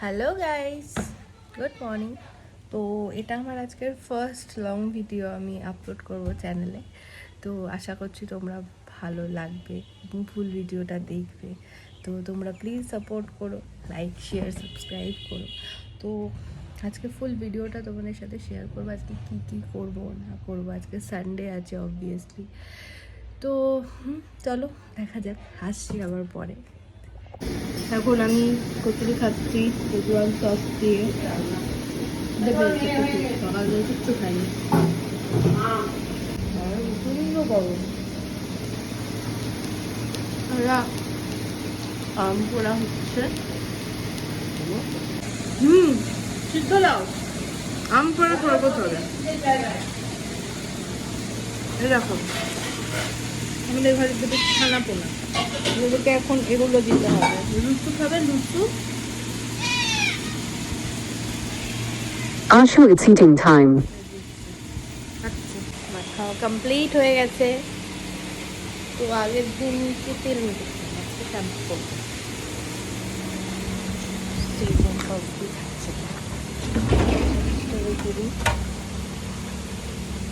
Hello guys, good morning. তো এটা আমার আজকের ফার্স্ট লং ভিডিও আমি আপলোড করব চ্যানেলে। তো আশা করছি তোমরা ভালো লাগবে এবং ফুল ভিডিওটা দেখবে। তো তোমরা প্লিজ সাপোর্ট করো, লাইক শেয়ার সাবস্ক্রাইব করো। তো আজকে ফুল ভিডিওটা তোমাদের সাথে শেয়ার করবো, আজকে কী কী করবো না করবো। আজকে সানডে আছে অবভিয়াসলি। তো চলো দেখা যাক, আসছি আবার পরে। এখন আমি কচুরি খাচ্ছি রেগুলার সস দিয়ে। সকালে কিচ্ছু খাইনি, প্রচন্ড গরম। আম পোড়া হচ্ছে। সিদ্ধ দাও, আম পোড়া করবো তোরা। এরকম আমাদের ঘরে দুটো ছানা পোনা, এগুলোকে এখন এগুলো দিতে হবে। লুচু খাবে? লুচু Ashu, it's eating time. আচ্ছা, আমার খাওয়া কমপ্লিট হয়ে গেছে। তো আগের দিন কি তেল মেখেছিলাম, আজকে শ্যাম্পু করবো। সেরকম সবজি থাকছে করি।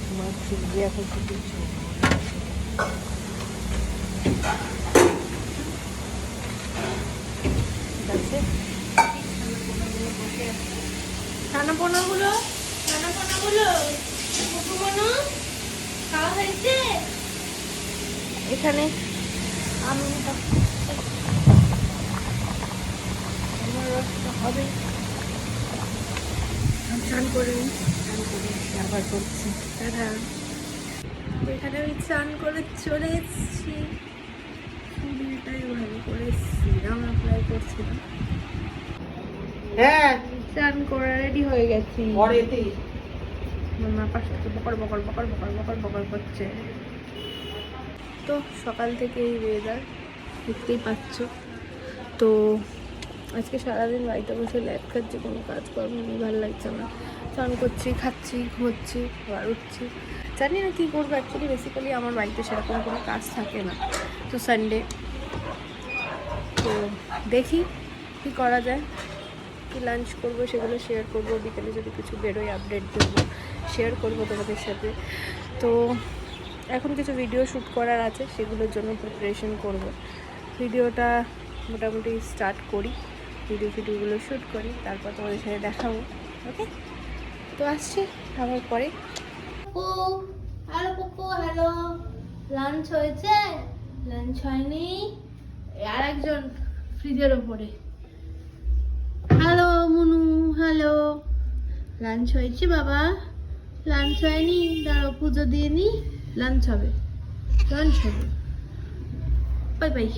আমার সবজি এখন কিছু ঠিক আছে। ছানা পোনাগুলো খাওয়া হয়েছে। এখানে আমি আমার রসটা হবে। স্নান করে আবার করছি। এখানে আমি স্নান করে চলে এসেছি। চুলটাই ভালো করে সিরাম অ্যাপ্লাই করছিলাম। হ্যাঁ, স্নান করে রেডি হয়ে গেছি। মামা পাশে বকর বকর বকর বকর বকর বকর করছে। তো সকাল থেকে এই ওয়েদার দেখতেই পাচ্ছ। তো আজকে সারাদিন বাড়িতে বসে ল্যাদ খাচ্ছি, কোনো কাজকর্ম নেই, ভালো লাগছে না। স্নান করছি, খাচ্ছি, ঘুমোচ্ছি, আবার উঠছি। জানি না কী করবো। অ্যাকচুয়ালি বেসিক্যালি আমার বাড়িতে সেরকম কোনো কাজ থাকে না, তো সানডে। তো দেখি কী করা যায়, কী লাঞ্চ করবো সেগুলো শেয়ার করবো। বিকেলে যদি কিছু বেরোয় আপডেট দেবো, শেয়ার করবো তোমাদের সাথে। তো এখন কিছু ভিডিও শ্যুট করার আছে, সেগুলোর জন্য প্রিপারেশন করব। ভিডিওটা মোটামুটি স্টার্ট করি, ভিডিওগুলো শ্যুট করি, তারপর তোমাদের সাথে দেখাবো। ওকে, তো আসছি আবার পরে। Hello পুপু, hello. লাঞ্চ হয়েছে? লাঞ্চ হয়নি। আর একজন ফ্রিজের ওপরে। Hello Munu, hello. লাঞ্চ হয়েছে বাবা? লাঞ্চ হয়নি, দাঁড়াও পুজো দিয়ে নি, লাঞ্চ হবে। লাঞ্চ হবে। Bye bye.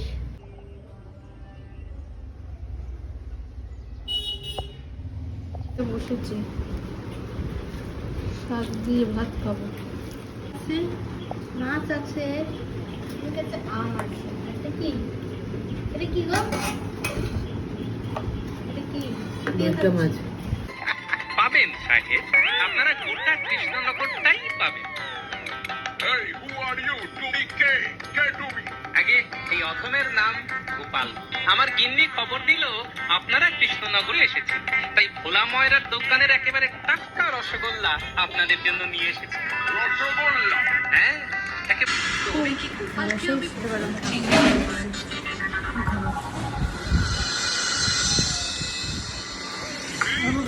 বসেছি, শাক দিয়ে ভাত খাবো। মাছ আছে, আম আছে। এটা কি? এটা কি গো? এটা কি? মাছ পাবেন সাহেব, আপনারা গোটা কৃষ্ণনগরটাই পাবেন। আগে এই অধমের নাম গোপাল। আমার গিন্নি খবর দিল আপনারা কৃষ্ণনগরে এসেছেন, তাই ভোলা ময়রার দোকানের একেবারে টাটকা রসগোল্লা আপনাদের জন্য নিয়ে এসেছি। রসগোল্লা? হ্যাঁ,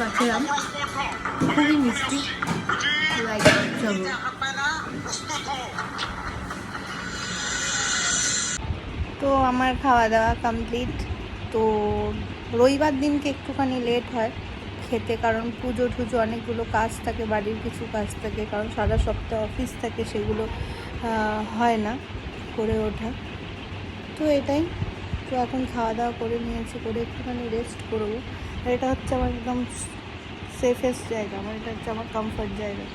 গাছের আম খুবই মিষ্টি, তো আমার খাওয়া দাওয়া কমপ্লিট। তো রবিবার দিনকে একটুখানি লেট হয় খেতে, কারণ পুজো টুজো অনেকগুলো কাজ থাকে, বাড়ির কিছু কাজ থাকে, কারণ সারা সপ্তাহ অফিস থাকে, সেগুলো হয় না করে ওঠা। তো এটাই। তো এখন খাওয়া দাওয়া করে নিয়েছি, করে একটুখানি রেস্ট করবো। আর এটা হচ্ছে আমার একদম সেফেস্ট জায়গা, আমার এটা হচ্ছে আমার কমফর্ট জায়গা।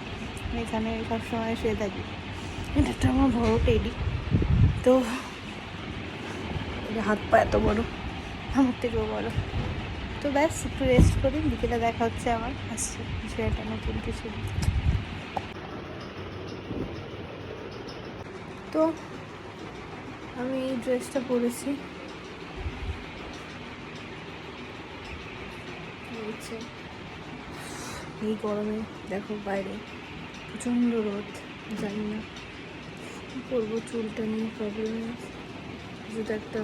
আমি এখানে সবসময় শুয়ে থাকি। এটা একটা আমার বড় টেডি। তো হাত পা এত বড়, আমার থেকেও বড়। তো ব্যাস একটু রেস্ট করি, বিকেলে দেখা হচ্ছে আমার। আসছে কিছু একটা নতুন কিছু। তো আমি এই ড্রেসটা পরেছি, লাগছে। এই গরমে দেখো বাইরে প্রচণ্ড রোদ, জানি না কী করবো, চুলটা নিয়ে প্রবলেম আছে, যদি একটা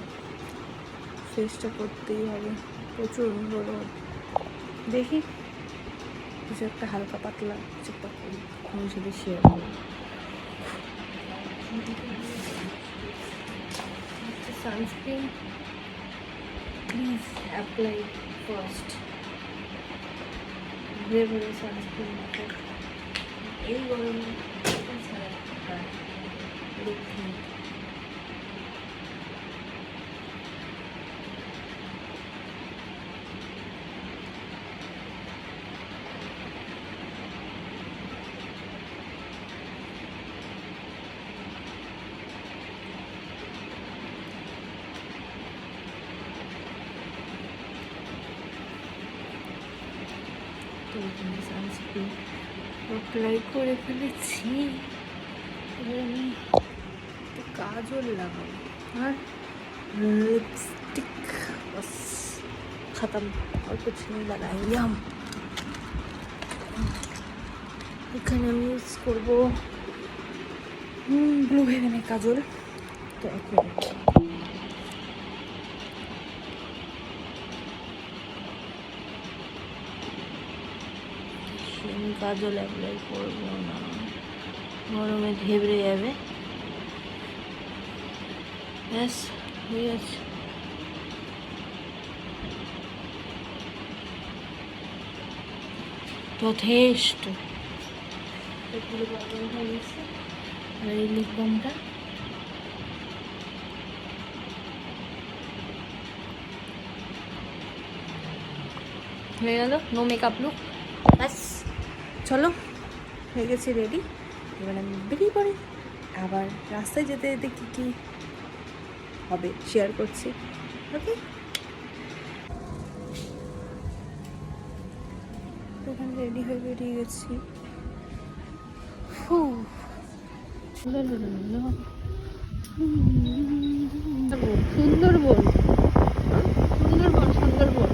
ফেসটা করতেই হবে, প্রচণ্ড রোদ। দেখি কিছু একটা হালকা পাতলা কিছু একটা করি, আমার সাথে শেয়ার করি। সানস্ক্রিন প্লিজ অ্যাপ্লাই ফার্স্ট, ঘুরে ঘুরে সানস্ক্রিন দেখো এই গরমে ছাড়া দেখি। সানস্ক্রিন অ্যাপ্লাই করে ফেলেছি, এবার আমি কাজল লাগাবো আর লিপস্টিক, বাস খতম, और कुछ नहीं लगाएंगे हम। এখানে আমি ইউজ করবো ব্লু হেভেনের কাজল। তো 1 মিনিট, আমি কাজল অ্যাপ্লাই করবো না, গরমে ঘেবড়ে যাবে। ব্যাস হয়ে গেছে। যথেষ্ট। আর এই লিপ বামটা হয়ে গেল, নো মেকআপ লুক। ব্যাস চলো, হয়ে গেছে রেডি। এবার আমি বেরিয়ে পড়ি, আবার রাস্তায় যেতে যেতে কী কী হবে শেয়ার করছি। ওকে, এখানে রেডি হয়ে বেরিয়ে গেছি। সুন্দরবন, সুন্দরবন, সুন্দরবন, সুন্দরবন।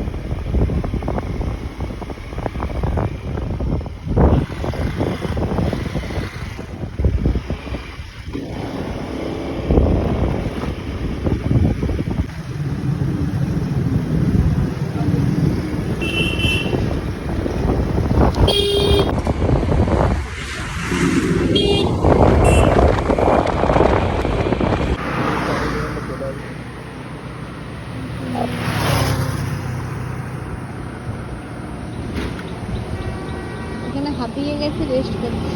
এখানে হাঁপিয়ে গেছি, রেস্ট করছি।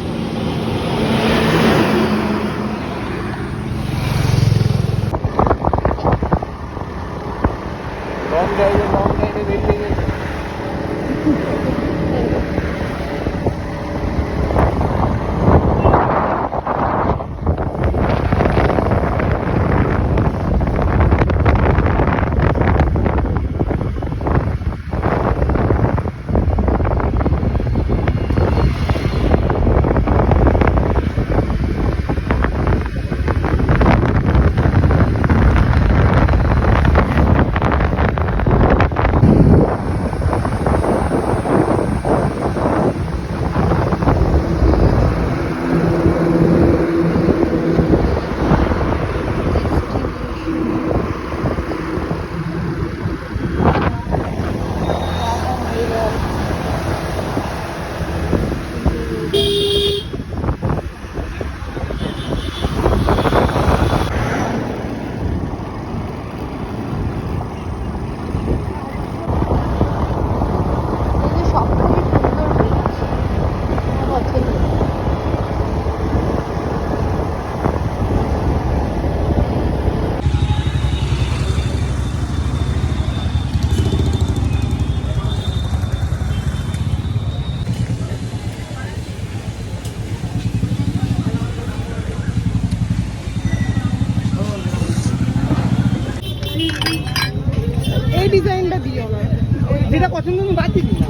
লং ড্রাইভে বেরিয়ে গেছে। এই ডিজাইনটা দিও না, যেটা পছন্দ আমি বাদ দিই না।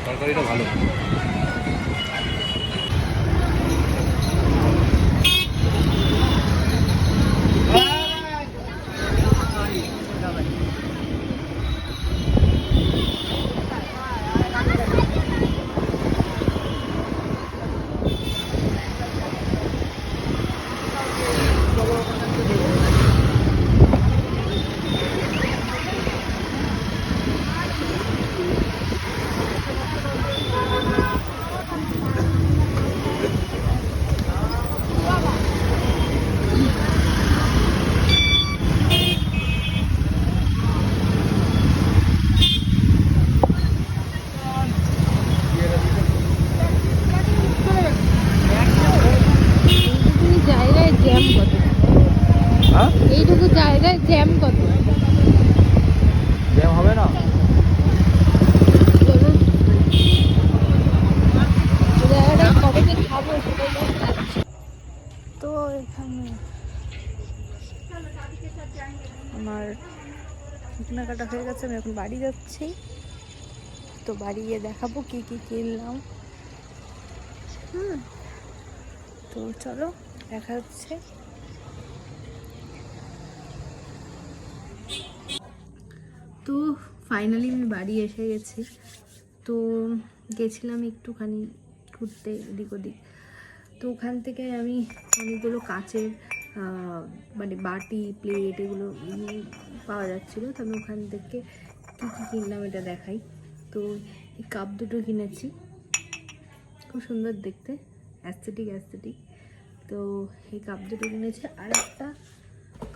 তরকারিটা ভালো। এখানে আমার কেনাকাটা হয়ে গেছে, আমি এখন বাড়ি যাচ্ছি। তো বাড়ি গিয়ে দেখাবো কি কি কিনলাম। তো চলো দেখা হচ্ছে। তো ফাইনালি আমি বাড়ি এসে গেছি। তো গেছিলাম একটুখানি ঘুরতে এদিক ওদিক। তো ওখান থেকে আমি অনেকগুলো কাচের মানে বাটি প্লেট এগুলো পাওয়া যাচ্ছিলো। তো আমি ওখান থেকে কী কী কিনলাম এটা দেখাই। তো এই কাপ দুটো কিনেছি, খুব সুন্দর দেখতে, অ্যাস্থেটিক। তো এই কাপ দুটো কিনেছি। আর একটা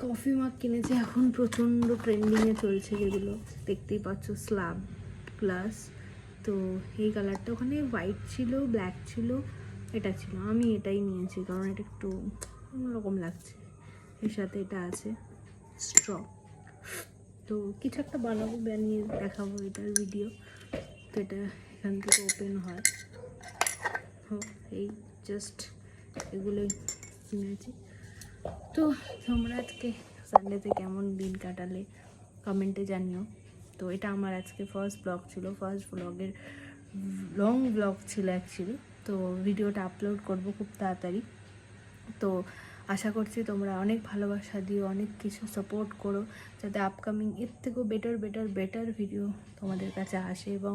কফি মাগ কিনেছি, এখন প্রচণ্ড ট্রেন্ডিংয়ে চলছে, যেগুলো দেখতেই পাচ্ছ, স্ল্যাব গ্লাস। তো এই কালারটা ওখানে হোয়াইট ছিল, ব্ল্যাক ছিল, এটা ছিল, আমি এটাই নিয়েছি কারণ এটা একটু অন্যরকম লাগছে। এর সাথে এটা আছে স্ট্র। তো কিছু একটা বানাবো, বানিয়ে দেখাবো এটার ভিডিও। তো এটা এখান থেকে ওপেন হয়। এই জাস্ট এগুলোই কিনেছি। তো তোমরা আজকে সানডেতে কেমন দিন কাটালে কমেন্টে জানিও। তো এটা আমার আজকে ফার্স্ট ব্লগ ছিল, ফার্স্ট ব্লগের লং ব্লগ ছিল অ্যাকচুয়ালি। তো ভিডিওটা আপলোড করব খুব তাড়াতাড়ি। তো আশা করছি তোমরা অনেক ভালোবাসা দিও, অনেক কিছু সাপোর্ট করো, যাতে আপকামিং এর থেকেও বেটার ভিডিও তোমাদের কাছে আসে এবং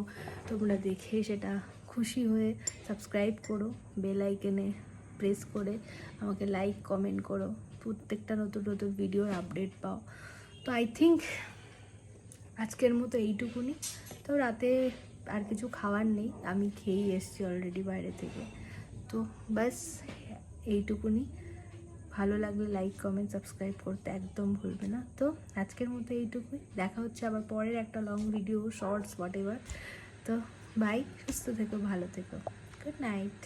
তোমরা দেখে সেটা খুশি হয়ে সাবস্ক্রাইব করো, বেল আইকনে প্রেস করে আমাকে লাইক কমেন্ট করো, প্রত্যেকটা নতুন ভিডিওর আপডেট পাও। তো আই থিঙ্ক আজকের মতো এইটুকুনি। তো রাতে আর কিছু খাওয়ার নেই, আমি খেয়েই এসেছি অলরেডি বাইরে থেকে। তো ব্যাস এইটুকুনি। ভালো লাগলে লাইক কমেন্ট সাবস্ক্রাইব করতে একদম ভুলবে না। তো আজকের মতো এইটুকুই, দেখা হচ্ছে আবার পরের একটা লং ভিডিও, শর্টস, হোয়াট এভার। তো বাই, সুস্থ থেকো, ভালো থেকো, গুড নাইট।